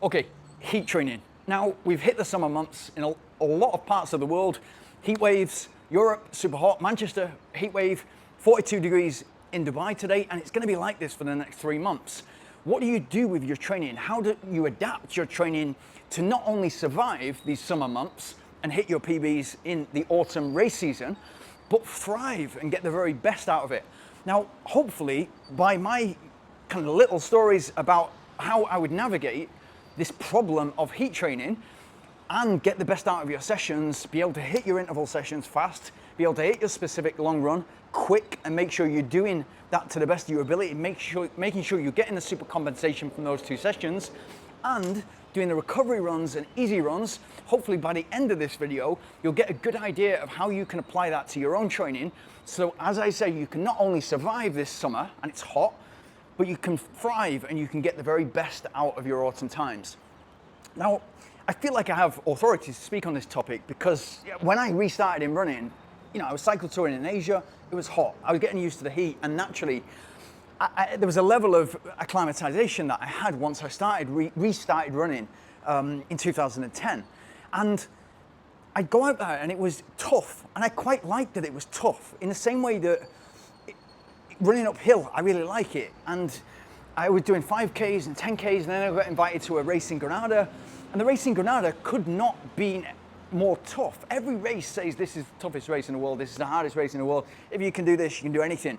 Okay, heat training. Now, we've hit the summer months in a lot of parts of the world. Heat waves, Europe, super hot, Manchester, heat wave, 42 degrees in Dubai today, and it's gonna be like this for the next 3 months. What do you do with your training? How do you adapt your training to not only survive these summer months and hit your PBs in the autumn race season, but thrive and get the very best out of it? Now, hopefully, by my kind of little stories about how I would navigate this problem of heat training and get the best out of your sessions, be able to hit your interval sessions fast, be able to hit your specific long run quick, and make sure you're doing that to the best of your ability, making sure you're getting the super compensation from those 2 sessions, and doing the recovery runs and easy runs. Hopefully by the end of this video, you'll get a good idea of how you can apply that to your own training. So as I say, you can not only survive this summer, and it's hot, but you can thrive and you can get the very best out of your autumn times. Now, I feel like I have authority to speak on this topic because when I restarted in running, I was cycle touring in Asia, it was hot, I was getting used to the heat, and naturally, there was a level of acclimatization that I had once I restarted running in 2010. And I'd go out there and it was tough, and I quite liked that it was tough, in the same way that running uphill, I really like it. And I was doing 5Ks and 10Ks, and then I got invited to a race in Granada. And the race in Granada could not be more tough. Every race says this is the toughest race in the world, this is the hardest race in the world. If you can do this, you can do anything.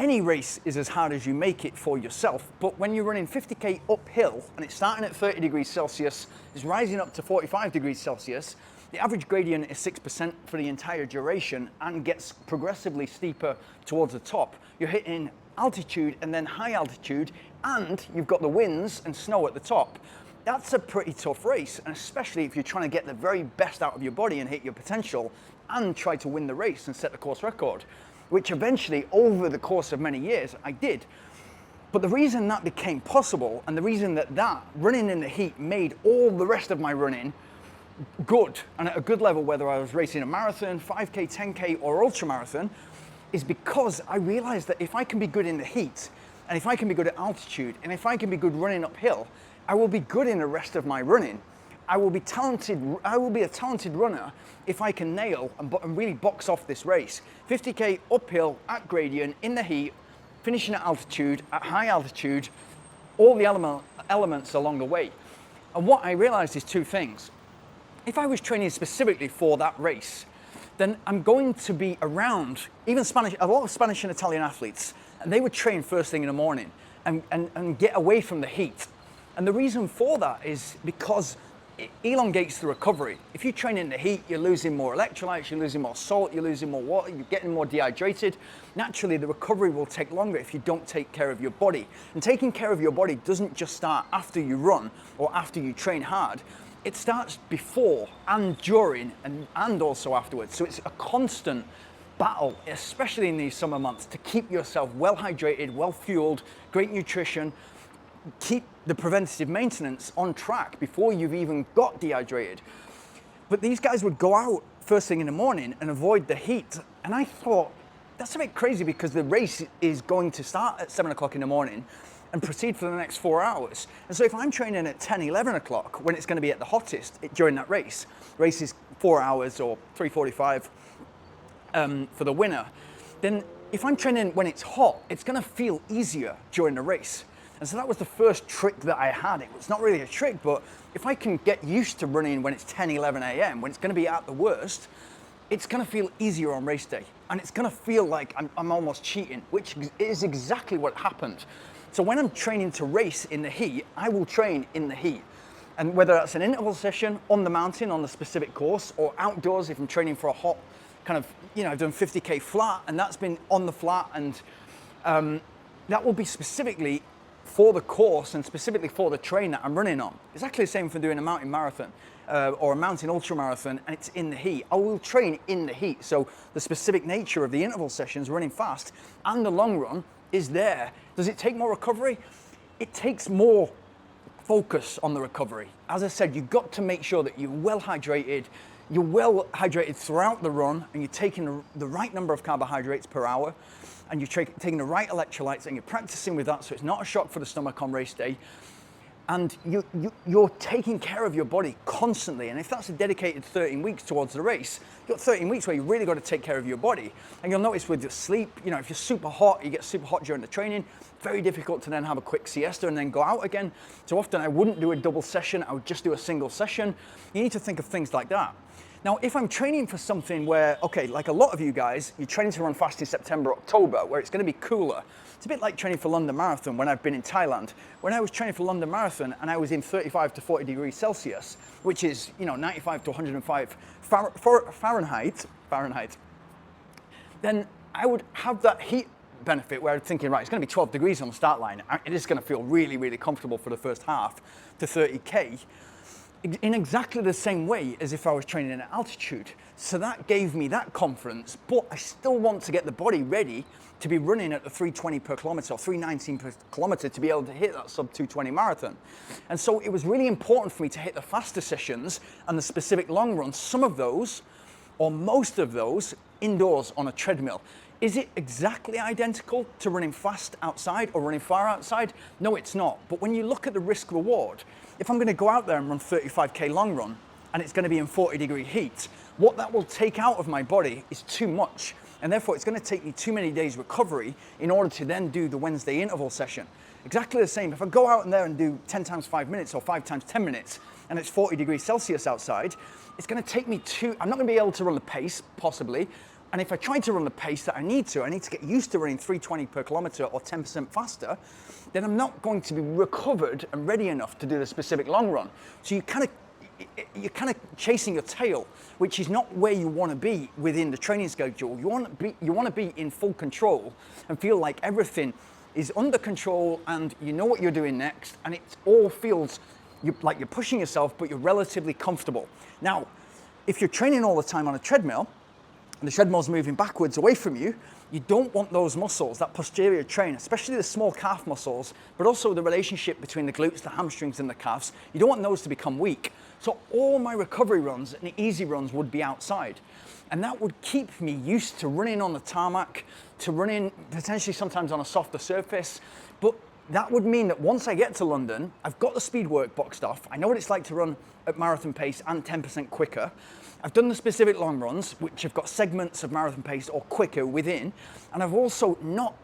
Any race is as hard as you make it for yourself, but when you're running 50K uphill, and it's starting at 30 degrees Celsius, it's rising up to 45 degrees Celsius, the average gradient is 6% for the entire duration and gets progressively steeper towards the top. You're hitting altitude and then high altitude, and you've got the winds and snow at the top. That's a pretty tough race, and especially if you're trying to get the very best out of your body and hit your potential and try to win the race and set the course record, which eventually, over the course of many years, I did. But the reason that became possible, and the reason that running in the heat made all the rest of my running good and at a good level, whether I was racing a marathon, 5K, 10K, or ultra marathon, is because I realized that if I can be good in the heat, and if I can be good at altitude, and if I can be good running uphill, I will be good in the rest of my running. I will be a talented runner if I can nail and really box off this race. 50K uphill at gradient in the heat, finishing at altitude, at high altitude, all the elements along the way. And what I realized is 2 things. If I was training specifically for that race, then I'm going to be around a lot of Spanish and Italian athletes, and they would train first thing in the morning and get away from the heat. And the reason for that is because it elongates the recovery. If you train in the heat, you're losing more electrolytes, you're losing more salt, you're losing more water, you're getting more dehydrated. Naturally, the recovery will take longer if you don't take care of your body. And taking care of your body doesn't just start after you run or after you train hard. It starts before and during and also afterwards. So it's a constant battle, especially in these summer months, to keep yourself well hydrated, well fueled, great nutrition, keep the preventative maintenance on track before you've even got dehydrated. But these guys would go out first thing in the morning and avoid the heat. And I thought, that's a bit crazy because the race is going to start at 7 o'clock in the morning and proceed for the next 4 hours. And so if I'm training at 10, 11 o'clock, when it's going to be at the hottest during that race is 4 hours or 3:45 for the winner, then if I'm training when it's hot, it's going to feel easier during the race. And so that was the first trick that I had. It was not really a trick, but if I can get used to running when it's 10, 11 a.m., when it's going to be at the worst, it's going to feel easier on race day. And it's going to feel like I'm almost cheating, which is exactly what happened. So when I'm training to race in the heat, I will train in the heat. And whether that's an interval session on the mountain, on the specific course, or outdoors if I'm training for a hot kind of, I've done 50K flat, and that's been on the flat, and that will be specifically for the course and specifically for the train that I'm running on. It's actually the same for doing a mountain marathon or a mountain ultra marathon, and it's in the heat. I will train in the heat. So the specific nature of the interval sessions, running fast, and the long run is there. Does it take more recovery? It takes more focus on the recovery. As I said, you've got to make sure that you're well hydrated throughout the run, and you're taking the right number of carbohydrates per hour, and you're taking the right electrolytes, and you're practicing with that so it's not a shock for the stomach on race day. And you're taking care of your body constantly. And if that's a dedicated 13 weeks towards the race, you've got 13 weeks where you really got to take care of your body. And you'll notice with your sleep, you know, if you're super hot, you get super hot during the training, very difficult to then have a quick siesta and then go out again. So often I wouldn't do a double session, I would just do a single session. You need to think of things like that. Now, if I'm training for something where, okay, like a lot of you guys, you're training to run fast in September, October, where it's going to be cooler. It's a bit like training for London Marathon when I've been in Thailand. When I was training for London Marathon and I was in 35 to 40 degrees Celsius, which is, you know, 95 to 105 Fahrenheit, then I would have that heat benefit where I'm thinking, right, it's going to be 12 degrees on the start line. It is going to feel really, really comfortable for the first half to 30K. In exactly the same way as if I was training at altitude. So that gave me that confidence, but I still want to get the body ready to be running at the 320 per kilometer or 319 per kilometer to be able to hit that sub 220 marathon. And so it was really important for me to hit the faster sessions and the specific long runs, some of those, or most of those, indoors on a treadmill. Is it exactly identical to running fast outside or running far outside? No, it's not. But when you look at the risk reward, if I'm going to go out there and run 35K long run and it's going to be in 40-degree heat, what that will take out of my body is too much. And therefore, it's going to take me too many days recovery in order to then do the Wednesday interval session. Exactly the same. If I go out in there and do 10 times 5 minutes or 5 times 10 minutes and it's 40 degrees Celsius outside, it's going to take me I'm not going to be able to run the pace, possibly. And if I try to run the pace that I need to get used to running 320 per kilometer or 10% faster, then I'm not going to be recovered and ready enough to do the specific long run. So you're kind of chasing your tail, which is not where you want to be within the training schedule. You want to be in full control and feel like everything is under control and you know what you're doing next, and it all feels like you're pushing yourself, but you're relatively comfortable. Now, if you're training all the time on a treadmill, and the treadmill's moving backwards away from you, you don't want those muscles, that posterior train, especially the small calf muscles, but also the relationship between the glutes, the hamstrings, and the calves. You don't want those to become weak. So all my recovery runs and easy runs would be outside. And that would keep me used to running on the tarmac, to running potentially sometimes on a softer surface. But that would mean that once I get to London, I've got the speed work boxed off. I know what it's like to run at marathon pace and 10% quicker. I've done the specific long runs, which have got segments of marathon pace or quicker within. And I've also not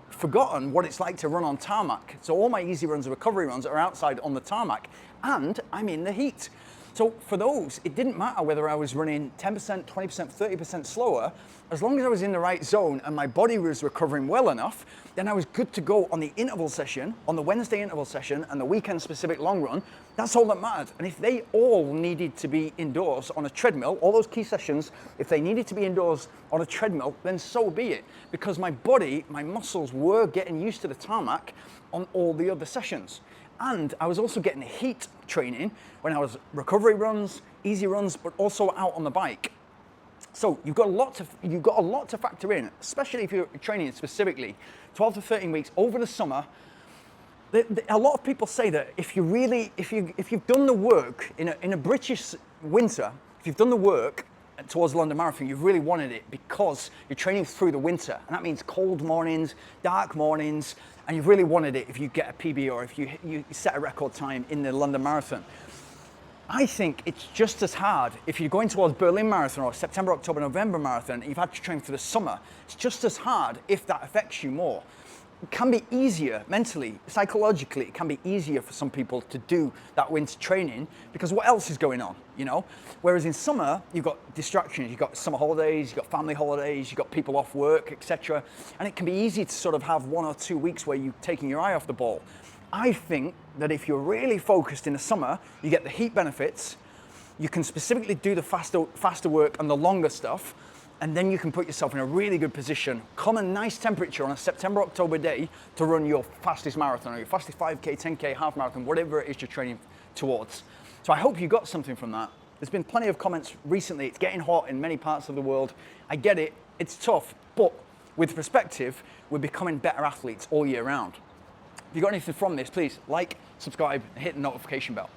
forgotten what it's like to run on tarmac. So all my easy runs and recovery runs are outside on the tarmac, and I'm in the heat. So for those, it didn't matter whether I was running 10%, 20%, 30% slower. As long as I was in the right zone and my body was recovering well enough, then I was good to go on the interval session, on the Wednesday interval session and the weekend specific long run. That's all that mattered. And if they all needed to be indoors on a treadmill, all those key sessions, if they needed to be indoors on a treadmill, then so be it. Because my body, my muscles were getting used to the tarmac on all the other sessions. And I was also getting heat training when I was recovery runs, easy runs, but also out on the bike. So you've got a lot to factor in, especially if you're training specifically 12 to 13 weeks over the summer. A lot of people say that if you've done the work in a British winter, if you've done the work towards London Marathon, you've really wanted it because you're training through the winter, and that means cold mornings, dark mornings, and you've really wanted it if you get a PB or if you set a record time in the London Marathon. I think it's just as hard if you're going towards Berlin Marathon or September, October, November Marathon, and you've had to train for the summer. It's just as hard if that affects you more. It can be easier mentally, psychologically, it can be easier for some people to do that winter training because what else is going on, you know? Whereas in summer, you've got distractions, you've got summer holidays, you've got family holidays, you've got people off work, etc. And it can be easy to sort of have 1 or 2 weeks where you're taking your eye off the ball. I think that if you're really focused in the summer, you get the heat benefits, you can specifically do the faster work and the longer stuff, and then you can put yourself in a really good position, come a nice temperature on a September, October day to run your fastest marathon or your fastest 5K, 10K, half marathon, whatever it is you're training towards. So I hope you got something from that. There's been plenty of comments recently. It's getting hot in many parts of the world. I get it, it's tough, but with perspective, we're becoming better athletes all year round. If you got anything from this, please like, subscribe, and hit the notification bell.